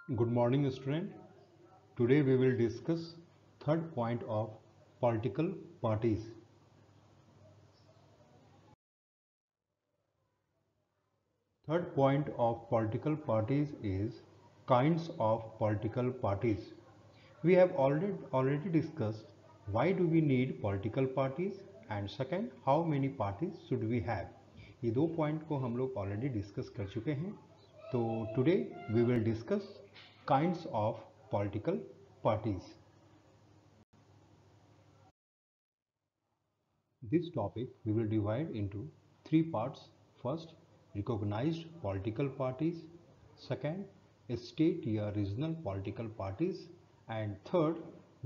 Good morning, student. Today we will discuss third point of political parties. Third point of political parties is kinds of political parties. We have already discussed why do we need political parties and second how many parties should we have. ये दो point को हम लोग already discuss कर चुके हैं. तो today we will discuss kinds of political parties. This topic we will divide into three parts. First, recognized political parties. Second, state या regional political parties. And third,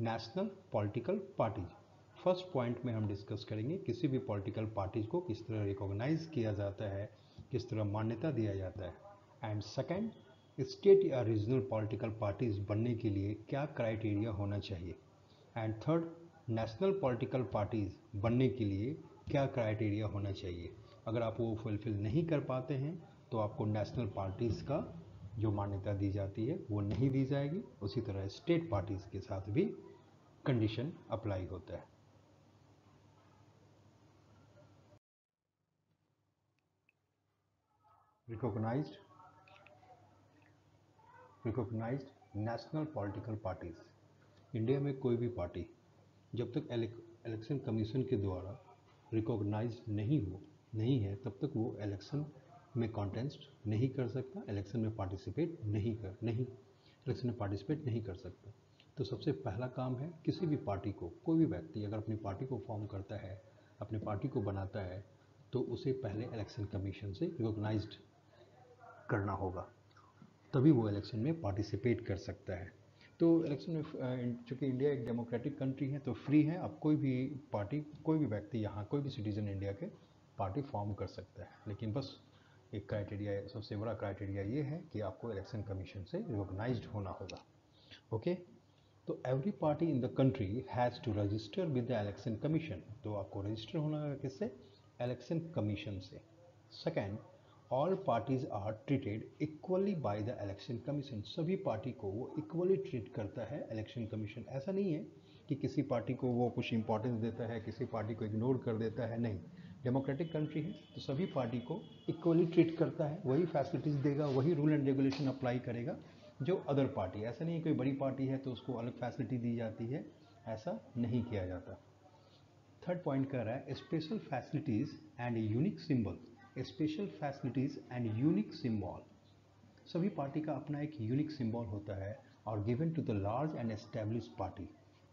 national political parties. First point में हम discuss करेंगे किसी भी political parties को किस तरह recognise किया जाता है, किस तरह मान्यता दिया जाता है. एंड सेकेंड, स्टेट या रीजनल पॉलिटिकल पार्टीज बनने के लिए क्या क्राइटेरिया होना चाहिए. And third, national political parties बनने के लिए क्या क्राइटेरिया होना चाहिए. अगर आप वो फुलफिल नहीं कर पाते हैं तो आपको नेशनल पार्टीज का जो मान्यता दी जाती है वो नहीं दी जाएगी. उसी तरह स्टेट पार्टीज के साथ भी कंडीशन अप्लाई होता है. Recognised national political parties. India में कोई भी पार्टी जब तक इलेक्शन कमीशन के द्वारा रिकॉग्नाइज नहीं है तब तक वो इलेक्शन में कॉन्टेस्ट नहीं कर सकता, इलेक्शन में पार्टिसिपेट नहीं कर सकता. तो सबसे पहला काम है किसी भी पार्टी को, कोई भी व्यक्ति अगर अपनी पार्टी को फॉर्म करता है, अपनी पार्टी को बनाता है तो उसे पहले इलेक्शन कमीशन से रिकॉग्नाइज्ड करना होगा, तभी वो इलेक्शन में पार्टिसिपेट कर सकता है. तो इलेक्शन में चूँकि इंडिया एक डेमोक्रेटिक कंट्री है तो फ्री है, अब कोई भी पार्टी, कोई भी व्यक्ति यहाँ, कोई भी सिटीजन इंडिया के पार्टी फॉर्म कर सकता है. लेकिन बस एक क्राइटेरिया, सबसे बड़ा क्राइटेरिया ये है कि आपको इलेक्शन कमीशन से रिकॉग्नाइज्ड होना होगा. ओके. तो every party in the country has to register with the election commission. तो आपको रजिस्टर होना है किससे? इलेक्शन कमीशन से. Second, all parties are treated equally by the election commission. सभी पार्टी को वो इक्वली ट्रीट करता है इलेक्शन कमीशन. ऐसा नहीं है कि किसी पार्टी को वो कुछ इंपॉर्टेंस देता है, किसी पार्टी को इग्नोर कर देता है. नहीं, डेमोक्रेटिक कंट्री है तो सभी पार्टी को इक्वली ट्रीट करता है, वही फैसिलिटीज़ देगा, वही रूल एंड रेगुलेशन अप्लाई करेगा जो अदर पार्टी. ऐसा नहीं है कोई बड़ी पार्टी है तो उसको अलग फैसिलिटी दी जाती है, ऐसा नहीं किया जाता. थर्ड पॉइंट कह रहा है special facilities and unique symbol. Special facilities and unique symbol. सभी पार्टी का अपना एक यूनिक सिंबल होता है और given to the large and establish party.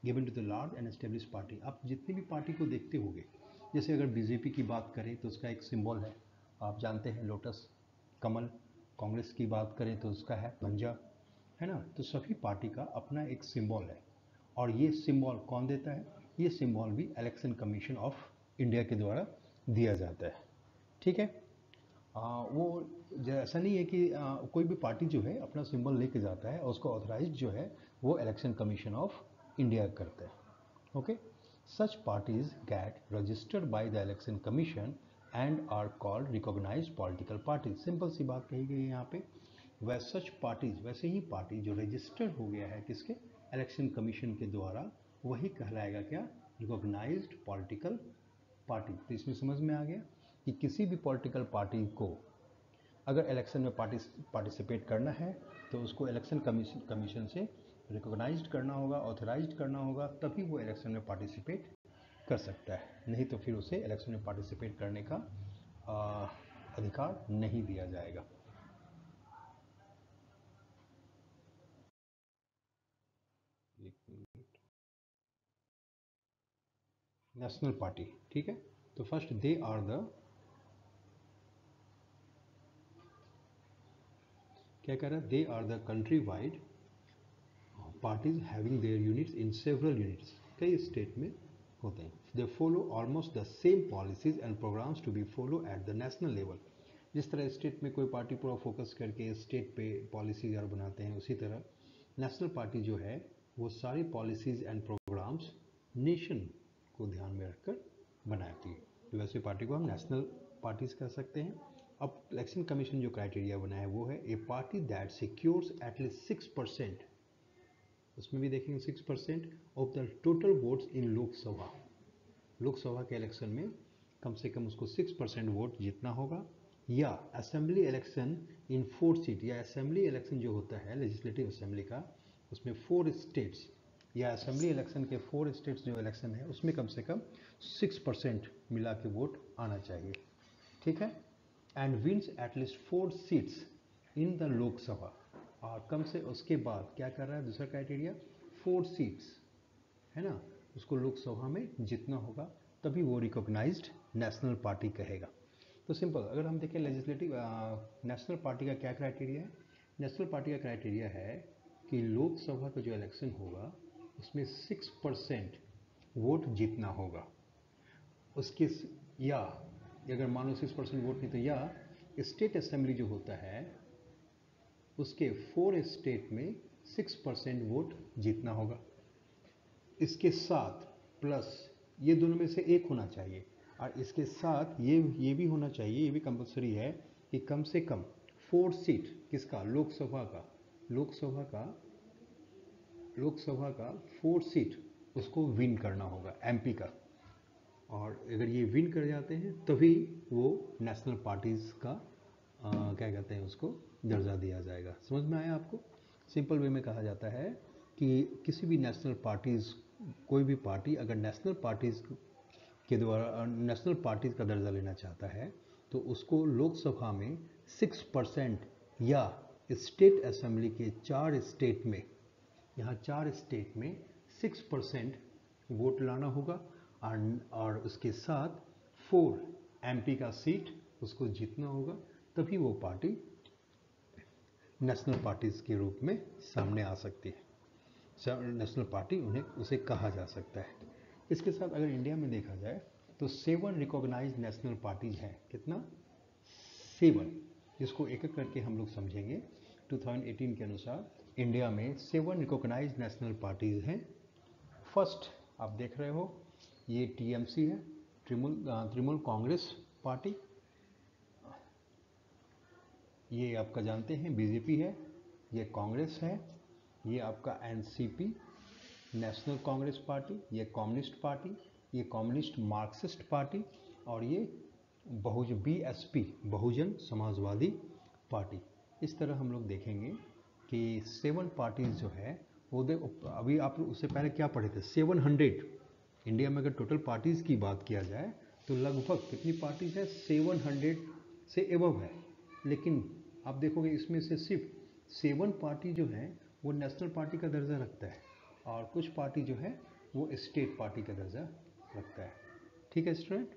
Given to the large and establish party. आप जितनी भी पार्टी को देखते होंगे, जैसे अगर बीजेपी की बात करें तो उसका एक सिंबल है, आप जानते हैं, लोटस, कमल. कांग्रेस की बात करें तो उसका है पंजा, है ना. तो सभी पार्टी का अपना एक सिंबल है और ये सिंबल कौन देता है? ये सिंबल भी इलेक्शन कमीशन ऑफ इंडिया के द्वारा दिया जाता है. ठीक है. वो ऐसा नहीं है कि कोई भी पार्टी जो है अपना सिंबल लेके जाता है और उसको ऑथराइज जो है वो इलेक्शन कमीशन ऑफ इंडिया करता है. Okay. Such parties get registered by the election commission and are called recognized political parties. Simple सी बात कही गई है यहाँ पे. वह सच पार्टीज, वैसे ही पार्टी जो रजिस्टर्ड हो गया है किसके? इलेक्शन कमीशन के द्वारा, वही कहलाएगा क्या? Recognised political party. तो इसमें समझ में आ गया कि किसी भी पॉलिटिकल पार्टी को अगर इलेक्शन में पार्टिसिपेट करना है तो उसको इलेक्शन कमीशन से रिकॉग्नाइज्ड करना होगा, ऑथराइज्ड करना होगा, तभी वो इलेक्शन में पार्टिसिपेट कर सकता है. नहीं तो फिर उसे इलेक्शन में पार्टिसिपेट करने का अधिकार नहीं दिया जाएगा. National party. ठीक है. तो फर्स्ट दे आर द, क्या कह रहा है? They are the country wide parties having their units in several units. कई स्टेट में होते हैं. They follow almost the same policies and programmes to be follow at the national level. जिस तरह स्टेट में कोई पार्टी पूरा फोकस करके स्टेट पे पॉलिसीज और बनाते हैं, उसी तरह नेशनल पार्टी जो है वो सारी पॉलिसीज एंड प्रोग्राम्स नेशन को ध्यान में रखकर बनाती है. तो वैसे पार्टी को हम नेशनल पार्टीज कह सकते हैं. अब इलेक्शन कमीशन जो क्राइटेरिया बनाया है वो है ए पार्टी दैट सिक्योर्स एटलीस्ट 6%, उसमें भी देखेंगे 6% of the total votes in Lok Sabha. Lok Sabha के इलेक्शन में कम से कम उसको 6% वोट जीतना होगा, या असेंबली इलेक्शन इन 4 सीट, या असेंबली इलेक्शन जो होता है लेजिस्लेटिव असेंबली का, उसमें 4 स्टेट्स या असेंबली इलेक्शन के 4 स्टेट्स जो इलेक्शन है उसमें कम से कम 6% मिला के वोट आना चाहिए, ठीक है। And wins at least 4 seats in the Lok Sabha, और कम से उसके बाद क्या कर रहा है दूसरा क्राइटेरिया, 4 सीट्स है ना, उसको लोकसभा में जीतना होगा, तभी वो रिकॉग्नाइज्ड नेशनल पार्टी कहेगा। तो सिंपल, अगर हम देखें लेजिस्लेटिव नेशनल पार्टी का क्या क्राइटेरिया है, नेशनल पार्टी का क्राइटेरिया है कि लोकसभा का जो इलेक्शन होगा उसमें 6% वोट जीतना होगा उसके, या अगर मान लो 6% वोट नहीं तो, या स्टेट असेंबली जो होता है उसके 4 स्टेट में 6% वोट जीतना होगा। इसके साथ प्लस ये दोनों में से एक होना चाहिए, और इसके साथ ये भी होना चाहिए, ये भी कंपलसरी है कि कम से कम 4 सीट किसका, लोकसभा का, लोकसभा का 4 सीट उसको विन करना होगा एमपी का, और अगर ये विन कर जाते हैं तभी वो नेशनल पार्टीज़ का क्या कहते हैं उसको दर्जा दिया जाएगा। समझ में आया आपको? सिंपल वे में कहा जाता है कि किसी भी नेशनल पार्टीज़, कोई भी पार्टी अगर नेशनल पार्टीज़ के द्वारा नेशनल पार्टीज़ का दर्जा लेना चाहता है तो उसको लोकसभा में 6% या स्टेट असेंबली के 4 स्टेट में, यहाँ 4 स्टेट में 6% वोट लाना होगा, और उसके साथ 4 एमपी का सीट उसको जीतना होगा, तभी वो पार्टी नेशनल पार्टीज़ के रूप में सामने आ सकती है, नेशनल पार्टी उसे कहा जा सकता है। इसके साथ अगर इंडिया में देखा जाए तो 7 रिकॉग्नाइज्ड नेशनल पार्टीज हैं, कितना, 7, जिसको एक एक करके हम लोग समझेंगे। 2018 के अनुसार इंडिया में 7 रिकॉग्नाइज्ड नेशनल पार्टीज हैं। फर्स्ट आप देख रहे हो ये टीएमसी है, तृणमूल कांग्रेस पार्टी, ये आपका जानते हैं बीजेपी है, ये कांग्रेस है, ये आपका एनसीपी नेशनल कांग्रेस पार्टी, ये कम्युनिस्ट पार्टी, ये कम्युनिस्ट मार्क्सिस्ट पार्टी, और ये बीएसपी बहुजन समाजवादी पार्टी। इस तरह हम लोग देखेंगे कि 7 पार्टीज जो है वो अभी आप उससे पहले क्या पढ़े थे, 700। इंडिया में अगर टोटल पार्टीज़ की बात किया जाए तो लगभग कितनी पार्टीज है, 700 से एबव है, लेकिन आप देखोगे इसमें से सिर्फ 7 पार्टी जो है वो नेशनल पार्टी का दर्जा रखता है, और कुछ पार्टी जो है वो स्टेट पार्टी का दर्जा रखता है। ठीक है स्टूडेंट,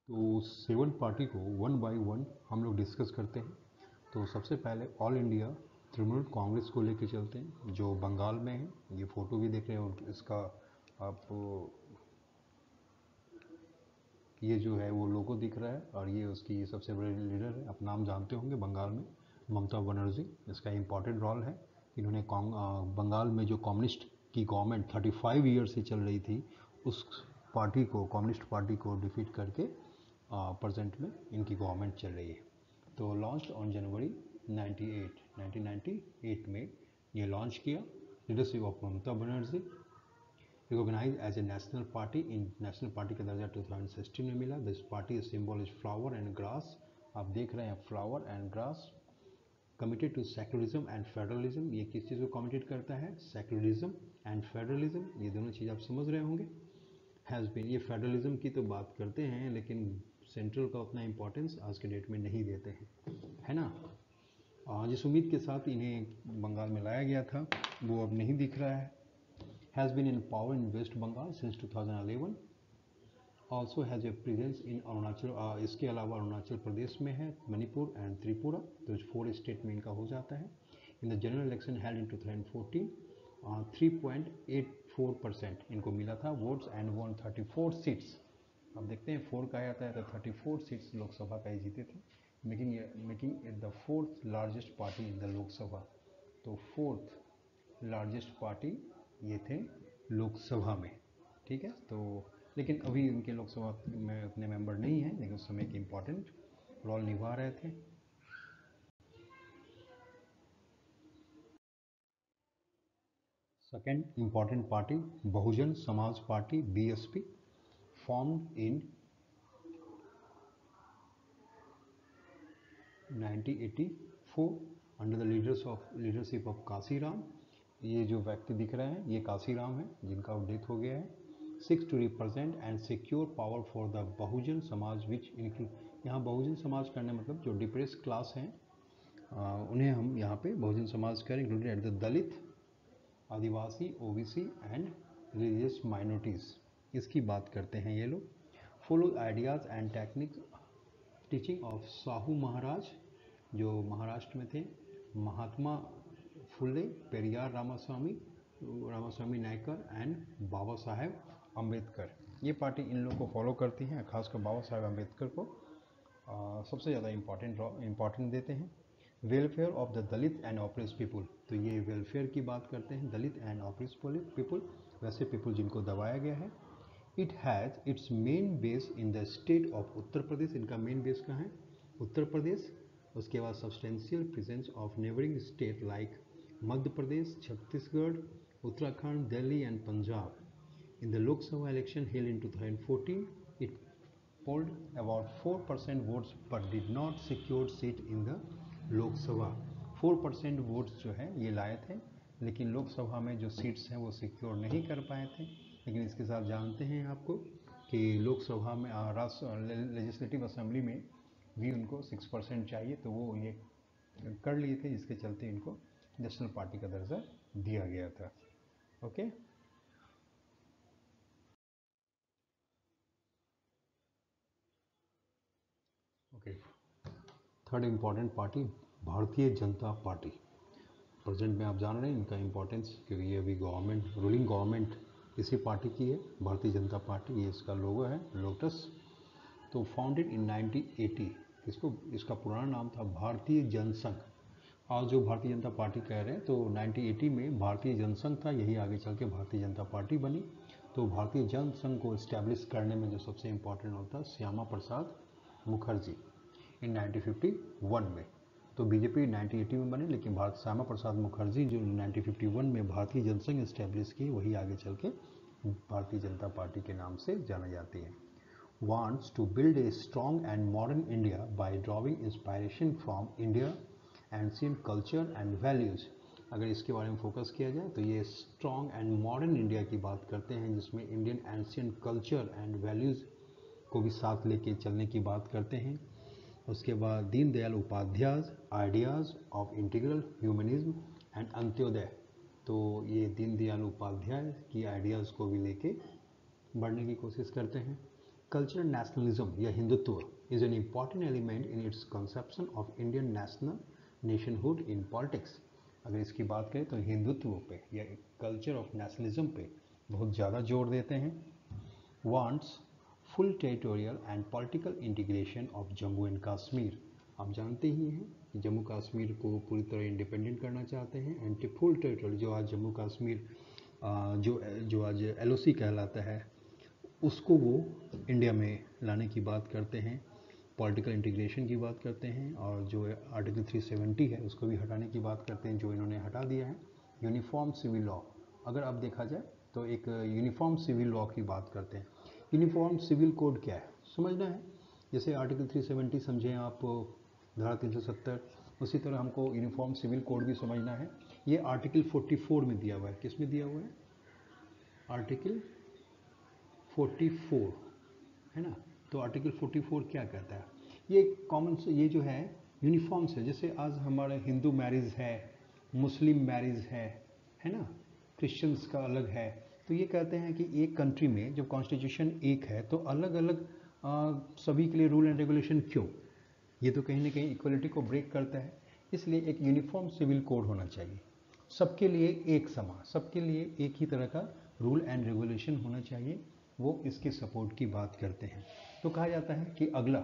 तो 7 पार्टी को 1 बाय 1 हम लोग डिस्कस करते हैं। तो सबसे पहले ऑल इंडिया तृणमूल कांग्रेस को लेके चलते हैं, जो बंगाल में है। ये फोटो भी देख रहे हो इसका आप, ये जो है वो लोगो दिख रहा है, और ये उसकी सबसे बड़े लीडर है, आप नाम जानते होंगे बंगाल में, ममता बनर्जी। इसका इम्पॉर्टेंट रोल है, इन्होंने बंगाल में जो कम्युनिस्ट की गवर्नमेंट 35 ईयर से चल रही थी उस पार्टी को, कम्युनिस्ट पार्टी को डिफीट करके प्रेजेंट में इनकी गवर्नमेंट चल रही है। तो लॉन्च ऑन जनवरी 1998 में ये लॉन्च किया, leadership of Mamata Banerjee, recognise as a national party, इन नेशनल पार्टी का दर्जा 2016 में मिला। This party symbol is flower and grass, आप देख रहे हैं flower and grass. Committed to secularism and federalism, ये किस चीज़ को कमिटेड करता है, सेक्युलरिज्म एंड फेडरलिज्म, ये दोनों चीज़ आप समझ रहे होंगे। हैज़ बीन, ये फेडरलिज्म की तो बात करते हैं लेकिन सेंट्रल का उतना इंपॉर्टेंस आज के डेट में नहीं देते हैं, है ना। जिस उम्मीद के साथ इन्हें बंगाल में लाया गया था वो अब नहीं दिख रहा है। Has been in power in West Bengal since 2011, also has a presence in Arunachal, इसके अलावा अरुणाचल प्रदेश में है, मणिपुर एंड त्रिपुरा, तो 4 स्टेट में इनका हो जाता है। In the general election held in 2014, 3.84% इनको मिला था वोट्स एंड वन 34 सीट्स। अब देखते हैं 4 का आता है तो 34 सीट्स लोकसभा का ही जीते थे, making it the 4th largest party in the Lok Sabha. तो 4th लार्जेस्ट पार्टी ये थे लोकसभा में, ठीक है। तो लेकिन अभी उनके लोकसभा में उतने मेंबर नहीं हैं, लेकिन उस समय एक इम्पॉर्टेंट रोल निभा रहे थे। Second important party Bahujan Samaj party BSP, formed in 1984 under the leadership of Kashiram. ये जो व्यक्ति दिख रहे हैं ये काशीराम है, जिनका डेथ हो गया है। 6 to represent and secure power for the Bahujan Samaj which include, यहाँ बहुजन समाज करने मतलब जो डिप्रेस क्लास हैं उन्हें हम यहाँ पे बहुजन समाज करें, included at the Dalit, Adivasi, OBC and religious minorities, इसकी बात करते हैं ये लोग। Follow ideas and techniques teaching of Sahu Maharaj, जो महाराष्ट्र में थे, महात्मा फुले, पेरियार रामास्वामी नायकर एंड बाबा साहेब अम्बेडकर। ये पार्टी इन लोगों को फॉलो करती हैं, खासकर बाबा साहेब अम्बेडकर को सबसे ज़्यादा इम्पॉर्टेंट देते हैं। Welfare of the Dalit and oppressed people, तो ये वेलफेयर की बात करते हैं, दलित एंड ऑप्रेस्ड पीपुल, वैसे पीपुल जिनको दबाया गया है। It has its main base in the state of Uttar Pradesh, इनका मेन बेस कहाँ है? उत्तर प्रदेश। उसके बाद substantial presence of neighbouring state like Madhya Pradesh, Chhattisgarh, Uttarakhand, Delhi and Punjab. In the Lok Sabha election held in 2014, it polled about 4% votes but did not secure seat in the लोक सभा। 4% votes जो है ये लाए थे, लेकिन लोकसभा में जो सीट्स हैं वो सिक्योर नहीं कर पाए थे। लेकिन इसके साथ जानते हैं आपको कि लोकसभा में राष्ट्र लेजिस्लेटिव असेंबली में भी उनको 6% चाहिए, तो वो ये कर लिए थे, जिसके चलते इनको नेशनल पार्टी का दर्जा दिया गया था। Okay, okay. Third important party Bharatiya Janata party. Present में आप जान रहे हैं इनका इम्पोर्टेंस, क्योंकि ये अभी रूलिंग गवर्नमेंट इसी पार्टी की है, भारतीय जनता पार्टी। ये इसका लोगो है लोटस। तो फाउंडेड इन 1980, इसका पुराना नाम था भारतीय जनसंघ। आज जो भारतीय जनता पार्टी कह रहे हैं, तो 1980 में भारतीय जनसंघ था, यही आगे चल के भारतीय जनता पार्टी बनी। तो भारतीय जनसंघ को इस्टेब्लिश करने में जो सबसे इम्पोर्टेंट होता है श्यामा प्रसाद मुखर्जी इन 1951 में। तो बीजेपी 1980 में बनी, लेकिन श्यामा प्रसाद मुखर्जी जो 1951 में भारतीय जनसंघ इस्टेब्लिश की, वही आगे चल के भारतीय जनता पार्टी के नाम से जाना जाती है। wants to build a strong and modern India by drawing inspiration from India ancient culture and values। अगर इसके बारे में फोकस किया जाए तो ये स्ट्रॉन्ग एंड मॉडर्न इंडिया की बात करते हैं, जिसमें Indian ancient culture and values को भी साथ लेके चलने की बात करते हैं। उसके बाद Deendayal Upadhyay ideas of integral humanism and Antyodaya, तो ये दीनदयाल उपाध्याय की आइडियाज़ को भी लेके बढ़ने की कोशिश करते हैं। कल्चरल नेशनलिज्म या Hindutva is an important element in its conception of Indian nationhood in politics. अगर इसकी बात करें तो हिंदुत्व पे या कल्चर ऑफ नेशनलिज्म पे बहुत ज़्यादा जोर देते हैं। Wants full territorial and political integration of Jammu and Kashmir. आप जानते ही हैं कि जम्मू कश्मीर को पूरी तरह इंडिपेंडेंट करना चाहते हैं, एंड फुल टेरिटोरियल जो आज जम्मू कश्मीर जो आज LOC कहलाता है, उसको वो इंडिया में लाने की बात करते हैं, पॉलिटिकल इंटीग्रेशन की बात करते हैं, और जो आर्टिकल 370 है उसको भी हटाने की बात करते हैं, जो इन्होंने हटा दिया है। यूनिफॉर्म सिविल लॉ, अगर अब देखा जाए तो एक यूनिफॉर्म सिविल लॉ की बात करते हैं। यूनिफॉर्म सिविल कोड क्या है समझना है, जैसे आर्टिकल 370 समझें आप धारा 370, उसी तरह हमको यूनिफॉर्म सिविल कोड भी समझना है। ये आर्टिकल 44 में दिया हुआ है। किस में दिया हुआ है? आर्टिकल 44 है ना। तो आर्टिकल 44 क्या कहता है? ये कॉमन से ये जो है यूनिफॉर्म से, जैसे आज हमारे हिंदू मैरिज है, मुस्लिम मैरिज है ना, क्रिश्चियंस का अलग है। तो ये कहते हैं कि एक कंट्री में जब कॉन्स्टिट्यूशन एक है तो अलग अलग सभी के लिए रूल एंड रेगुलेशन क्यों? ये तो कहीं ना कहीं इक्वलिटी को ब्रेक करता है। इसलिए एक यूनिफॉर्म सिविल कोड होना चाहिए, सबके लिए एक समान, सबके लिए एक ही तरह का रूल एंड रेगुलेशन होना चाहिए। वो इसके सपोर्ट की बात करते हैं। तो कहा जाता है कि अगला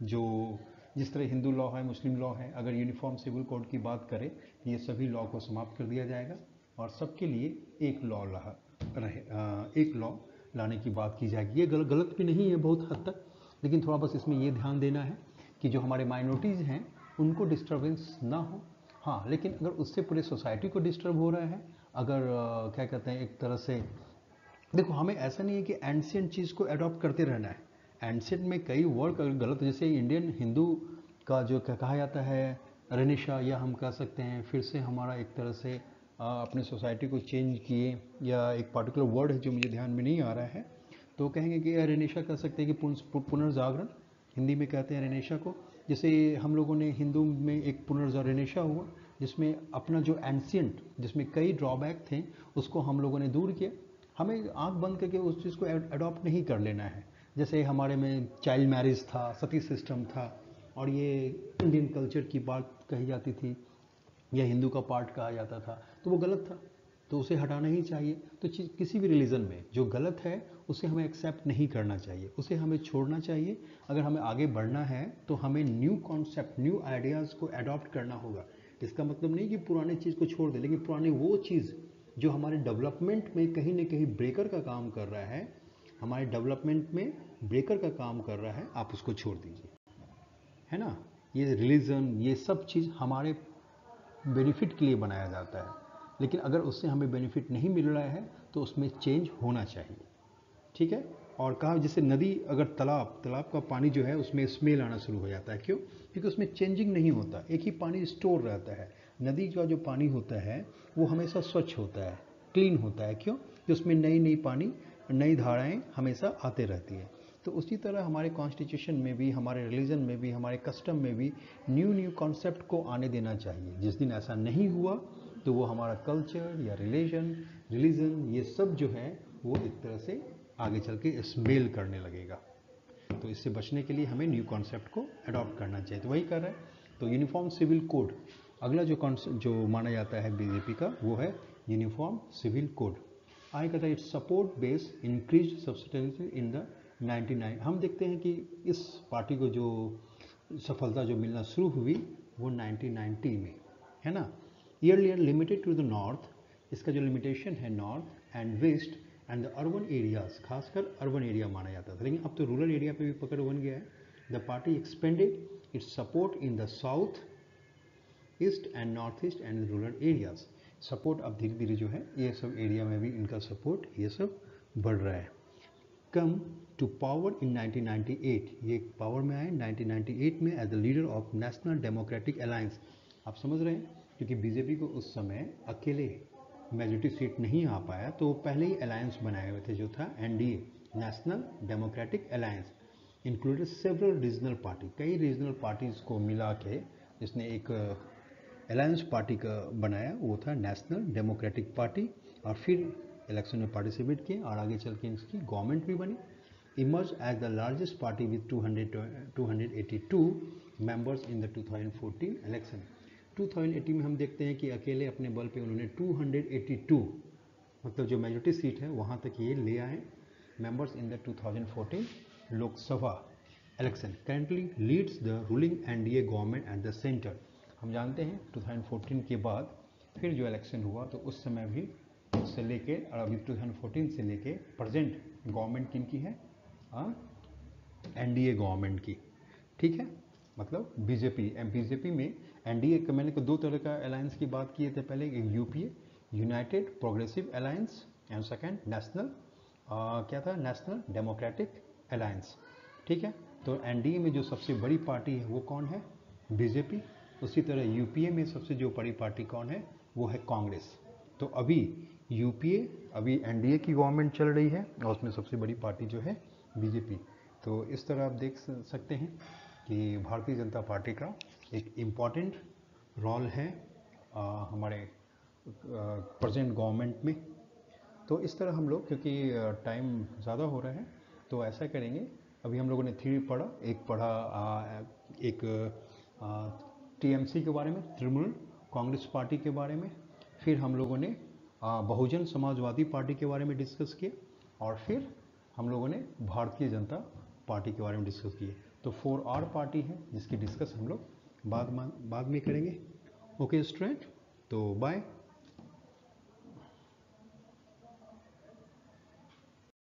जो जिस तरह हिंदू लॉ है, मुस्लिम लॉ है, अगर यूनिफॉर्म सिविल कोड की बात करें तो ये सभी लॉ को समाप्त कर दिया जाएगा और सबके लिए एक लॉ रहा एक लॉ लाने की बात की जाएगी। ये गलत भी नहीं है बहुत हद तक, लेकिन थोड़ा बस इसमें ये ध्यान देना है कि जो हमारे माइनॉरिटीज़ हैं उनको डिस्टर्बेंस ना हो। हाँ, लेकिन अगर उससे पूरे सोसाइटी को डिस्टर्ब हो रहा है, अगर क्या कहते हैं एक तरह से, देखो हमें ऐसा नहीं है कि एंशियंट चीज़ को अडॉप्ट करते रहना है। एंशियंट में कई वर्ड अगर गलत, जैसे इंडियन हिंदू का जो कहा जाता है रेनेशा, या हम कह सकते हैं फिर से हमारा एक तरह से अपने सोसाइटी को चेंज किए, या एक पार्टिकुलर वर्ड है जो मुझे ध्यान में नहीं आ रहा है, तो कहेंगे कि रेनेशा कह सकते हैं कि पुनर्जागरण, हिंदी में कहते हैं रेनेशा को। जैसे हम लोगों ने हिंदू में एक रेनेशा हुआ, जिसमें अपना जो एंशियंट, जिसमें कई ड्रॉबैक थे, उसको हम लोगों ने दूर किया। हमें आंख बंद करके उस चीज़ को अडॉप्ट नहीं कर लेना है। जैसे हमारे में चाइल्ड मैरिज था, सती सिस्टम था, और ये इंडियन कल्चर की बात कही जाती थी, या हिंदू का पार्ट कहा जाता था, तो वो गलत था, तो उसे हटाना ही चाहिए। तो किसी भी रिलीजन में जो गलत है उसे हमें एक्सेप्ट नहीं करना चाहिए, उसे हमें छोड़ना चाहिए। अगर हमें आगे बढ़ना है तो हमें न्यू कॉन्सेप्ट, न्यू आइडियाज़ को अडॉप्ट करना होगा। इसका मतलब नहीं कि पुराने चीज़ को छोड़ दें, लेकिन पुरानी वो चीज़ जो हमारे डेवलपमेंट में कहीं ना कहीं ब्रेकर का काम कर रहा है, हमारे डेवलपमेंट में ब्रेकर का काम कर रहा है, आप उसको छोड़ दीजिए, है ना। ये रिलीजन, ये सब चीज़ हमारे बेनिफिट के लिए बनाया जाता है, लेकिन अगर उससे हमें बेनिफिट नहीं मिल रहा है तो उसमें चेंज होना चाहिए, ठीक है। और कहा जैसे नदी, अगर तालाब का पानी जो है उसमें स्मेल आना शुरू हो जाता है, क्यों? क्योंकि उसमें चेंजिंग नहीं होता, एक ही पानी स्टोर रहता है। नदी का जो पानी होता है वो हमेशा स्वच्छ होता है, क्लीन होता है, क्यों? कि उसमें नई धाराएं हमेशा आते रहती है। तो उसी तरह हमारे कॉन्स्टिट्यूशन में भी, हमारे रिलीजन में भी, हमारे कस्टम में भी न्यू कॉन्सेप्ट को आने देना चाहिए। जिस दिन ऐसा नहीं हुआ तो वो हमारा कल्चर या रिलीजन ये सब जो है वो एक तरह से आगे चल के स्मेल करने लगेगा। तो इससे बचने के लिए हमें न्यू कॉन्सेप्ट को अडॉप्ट करना चाहिए, तो वही कर रहे हैं। तो यूनिफॉर्म सिविल कोड, अगला जो माना जाता है बीजेपी का, वो है यूनिफॉर्म सिविल कोड। आगे कहता है it's support base increase substantially in the 99। हम देखते हैं कि इस पार्टी को जो सफलता जो मिलना शुरू हुई वो 1990 में, है ना। Earlier limited to the north, इसका जो लिमिटेशन है north and west and the urban areas, खासकर अर्बन एरिया माना जाता था, लेकिन अब तो रूरल एरिया पे भी पकड़ बन गया है। The party expanded it's support in the south east and north east and rural areas. Support अब धीरे धीरे जो है ये सब एरिया में भी इनका सपोर्ट ये सब बढ़ रहा है। कम टू पावर इन 1998, ये पावर में आए 1998 में as the leader of national democratic alliance. आप समझ रहे हैं, क्योंकि बीजेपी को उस समय अकेले मेजोरिटी सीट नहीं आ पाया, तो पहले ही अलायंस बनाए हुए थे जो था NDA, national democratic alliance, included several regional party, कई रीजनल पार्टीज को मिला के जिसने एक अलायंस पार्टी का बनाया, वो था नेशनल डेमोक्रेटिक पार्टी। और फिर इलेक्शन में पार्टिसिपेट किए और आगे चल के इसकी गवर्नमेंट भी बनी। Emerge as the largest party with 282 members in the 2014 election. 2018 में हम देखते हैं कि अकेले अपने बल पे उन्होंने 282, मतलब जो मेजोरिटी सीट है वहाँ तक ये ले आए members in the 2014 Lok Sabha election. Currently leads the ruling NDA government at the centre. हम जानते हैं 2014 के बाद फिर जो इलेक्शन हुआ तो उस समय भी उससे लेके और अभी 2014 से लेके प्रेजेंट गवर्नमेंट किनकी है? एनडीए गवर्नमेंट की, ठीक है। मतलब बीजेपी में एनडीए का, मैंने दो तरह का अलायंस की बात की थे पहले, एक UPA United progressive alliance and second national क्या था, नेशनल डेमोक्रेटिक अलायंस, ठीक है। तो एनडीए में जो सबसे बड़ी पार्टी है वो कौन है? बीजेपी। उसी तरह यूपीए में सबसे जो बड़ी पार्टी कौन है? वो है कांग्रेस। तो अभी यूपीए, अभी एनडीए की गवर्नमेंट चल रही है और उसमें सबसे बड़ी पार्टी जो है बीजेपी। तो इस तरह आप देख सकते हैं कि भारतीय जनता पार्टी का एक इम्पॉर्टेंट रोल है हमारे प्रेजेंट गवर्नमेंट में। तो इस तरह हम लोग, क्योंकि टाइम ज़्यादा हो रहा है तो ऐसा करेंगे, अभी हम लोगों ने थ्योरी पढ़ा, एक टीएमसी के बारे में, तृणमूल कांग्रेस पार्टी के बारे में, फिर हम लोगों ने बहुजन समाजवादी पार्टी के बारे में डिस्कस किए, और फिर हम लोगों ने भारतीय जनता पार्टी के बारे में डिस्कस किए। तो 4R पार्टी है जिसकी डिस्कस हम लोग बाद में करेंगे। ओके स्टूडेंट, तो बाय।